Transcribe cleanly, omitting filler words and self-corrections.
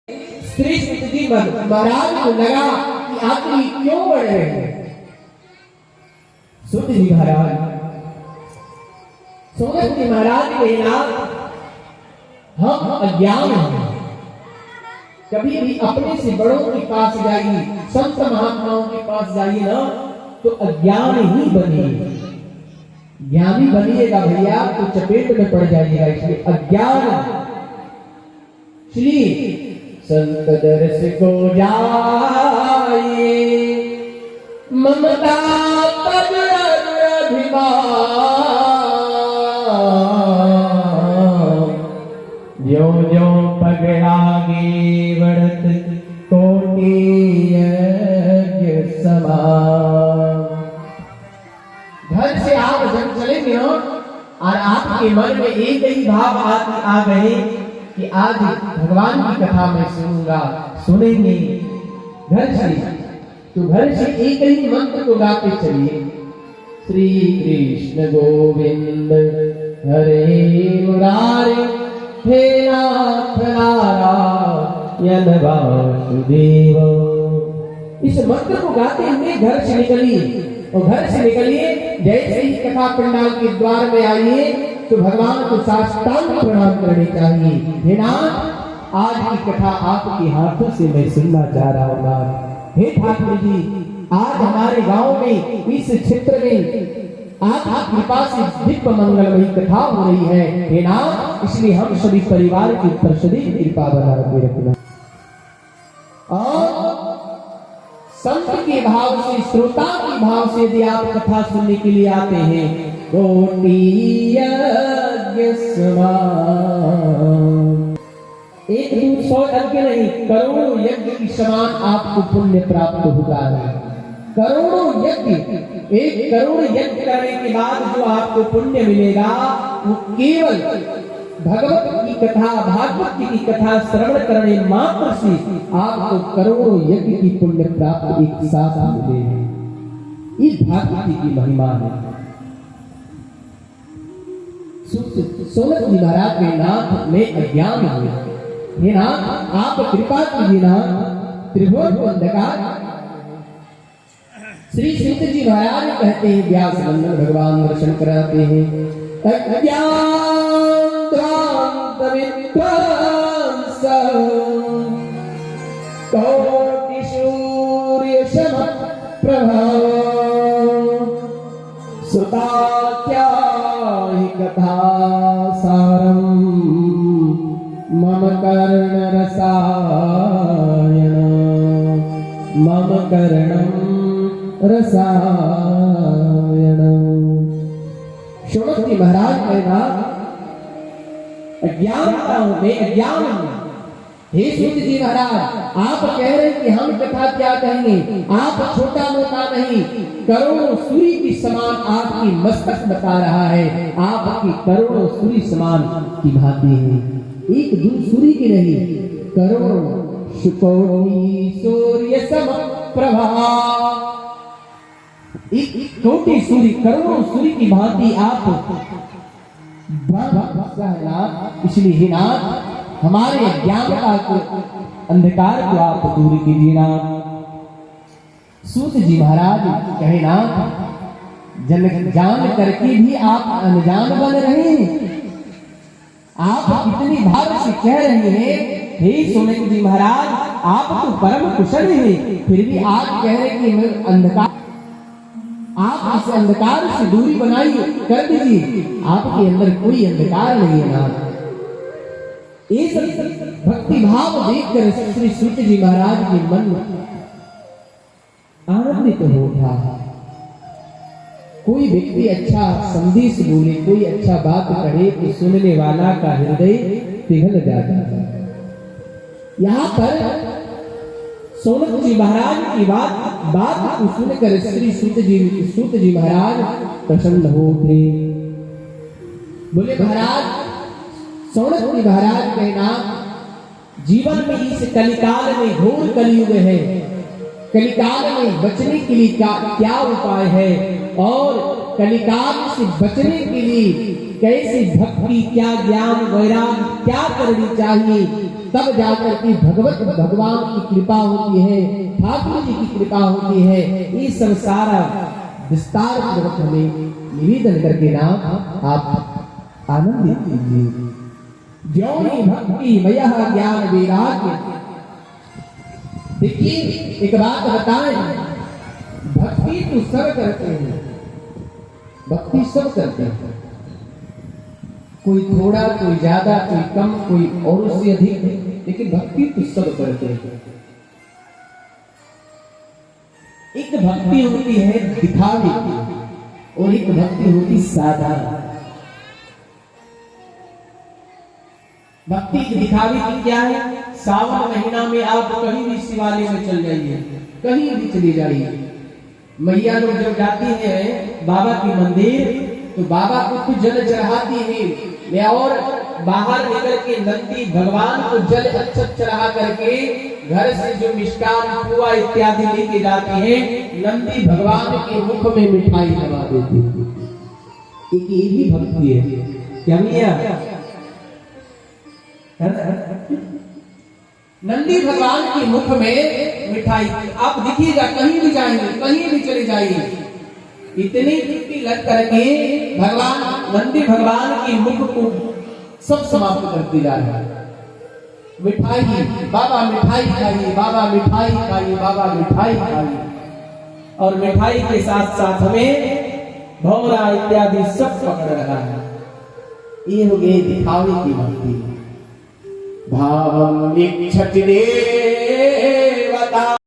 श्री सुत जी महाराज को लगा कि आखिर क्यों बढ़ रहे हैं। सुत जी महाराज सोनक जी महाराज के नाम हम अज्ञान हैं। कभी भी अपने से बड़ों के पास जाइए, संत महात्माओं के पास जाइए ना, तो अज्ञान ही बनिए। ज्ञानी बनिएगा भैया तो चपेट में पड़ जाइएगा। इसलिए अज्ञान श्री संत दर्श को जाइए, ममता पद अभिमान, जो जो पग आगे बढ़त कोटि यज्ञ समान। घर से आप जब चलेंगे और आपके मन में एक ही भाव आ गए कि आज भगवान की कथा मैं सुनूंगा, सुनेंगे घर से, तो घर से एक ही मंत्र को गाते चलिए, श्री कृष्ण गोविंद हरे मुरारे, हे नाथ नारायण वासुदेव। इस मंत्र को गाते हुए घर से निकलिए, और घर से निकलिए जैसे ही कथा पंडाल के द्वार में आइए तो भगवान को साष्टांग प्रणाम करने चाहिए। हे नाथ, आज की कथा आपके हाथों से मैं सुनना चाह रहा हूँ। हे ठाकुर जी, आज हमारे गांव में, इस क्षेत्र में आपकी कृपा से दिव्य मंगलमयी कथा हो रही है। हे नाथ, इसलिए हम सभी परिवार के ऊपर सदैव कृपा बना के रखना। और संत के भाव से, श्रोता के भाव से यदि आप कथा सुनने के लिए आते हैं, कोटि यज्ञ समान, एक दूर 100 यज्ञ नहीं, करोड़ों यज्ञ की समान आपको पुण्य प्राप्त होगा। करोड़ों यज्ञ, 1 करोड़ यज्ञ करने के बाद जो आपको पुण्य मिलेगा वो केवल भगवत की कथा, भागवत की कथा श्रवण करने मात्र से आपको करोड़ों यज्ञ की पुण्य प्राप्त एक साथ मिलेगी। इस भागवत की महिमा है। सोनक जी महाराज के नाथ में अज्ञान हुए। हे नाथ, आप कृपा कीजिए नाथ, त्रिभुवन को अंधकार। श्री सुत जी महाराज कहते हैं, व्यास मंडल भगवान दर्शन कराते हैं। कोटि सूर्य सम प्रभा, सुता क्या ही कथा सारम, मम कर्ण रसायन, मम कर्णम रसायन। शौनक जी महाराज कहना, अज्ञानता में अज्ञान। हे सुत जी महाराज, आप कह रहे हैं कि हम कथा क्या कहेंगे, आप छोटा मोटा नहीं, करोड़ों सूर्य की समान आपकी मस्तक बता रहा है। आपकी करोड़ों सूर्य समान की भांति है। एक दो सूर्य की नहीं, करोड़ों कोटि सूर्य सम प्रभा, कोटि सूर्य, करोड़ों सूर्य की भांति आप। इसलिए हे नाथ, हमारे अज्ञानता को, अंधकार को आप दूर कीजिए नाथ। सूत जी महाराज कहे, नाथ, जान करके भी आप अनजान बन रहे हैं। आप कितनी भाव से कह रहे हैं, हे सोनक जी महाराज, आप तो परम कुशल हैं, फिर भी आप कह रहे कि मैं अंधकार, आप इस अंधकार से दूरी बनाइए, कर दीजिए। आपके अंदर कोई अंधकार नहीं है नाथ। इस भक्ति भाव देखकर श्री सुत जी महाराज के मन आनंदित हो उठा। कोई व्यक्ति अच्छा संदेश बोले, कोई अच्छा बात कहे तो सुनने वाला का हृदय पिघल जाता है। यहाँ पर सोनक जी महाराज की बात को सुनकर श्री सुत जी महाराज प्रसन्न हो उठे। बोले, महाराज, सोनक जी महाराज कहना, जीवन में इस कलिकाल में घोर कलयुग है, कलिकाल में बचने के लिए क्या उपाय है, और कलिकाल से बचने के लिए कैसे भक्ति, क्या ज्ञान, वैराग्य क्या करनी चाहिए, तब जाकर के भगवान की कृपा होती है, ठाकुर जी की कृपा होती है। ये सब सारा विस्तार पूर्वक हमें निवेदन करके नाम आप आनंदित कीजिए। ज्योनि भक्ति मयः ज्ञान वैराग्य। देखिए एक बात बताएं, भक्ति तो सब करते हैं, भक्ति सब करते हैं, कोई थोड़ा, कोई ज्यादा, कोई कम, कोई और से अधिक, लेकिन भक्ति तो सब करते हैं। एक भक्ति होती है दिखावे की और एक भक्ति होती साधारण। भक्ति की दिखावे की क्या है? सावन महीना में आप कहीं भी शिवालय में चल जाइए, कहीं भी चली जाइए, मैया लोग जब जाती है बाबा की मंदिर तो बाबा को कुछ जल चढ़ाती है, और बाहर निकल के नंदी भगवान को जल अक्षत चढ़ा करके घर से जो मिष्टान पुआ इत्यादि लेके जाती है, नंदी भगवान के मुख में मिठाई लगा देती है। एक ये भी भक्ति है क्या भैया? नंदी भगवान के मुख में मिठाई, आप देखिएगा कहीं भी जाएंगे, कहीं भी चले जाइए, इतनी चुटकी लग करके भगवान नंदी भगवान के मुख को सब समाप्त करते जा रहे हैं। मिठाई, बाबा मिठाई खाइए, बाबा मिठाई खाइए, बाबा मिठाई खाइए, और मिठाई के साथ साथ हमें भौरा इत्यादि सब पकड़ रहा है। ये हो गए दिखावे की भक्ति। भावम इच्छति देवता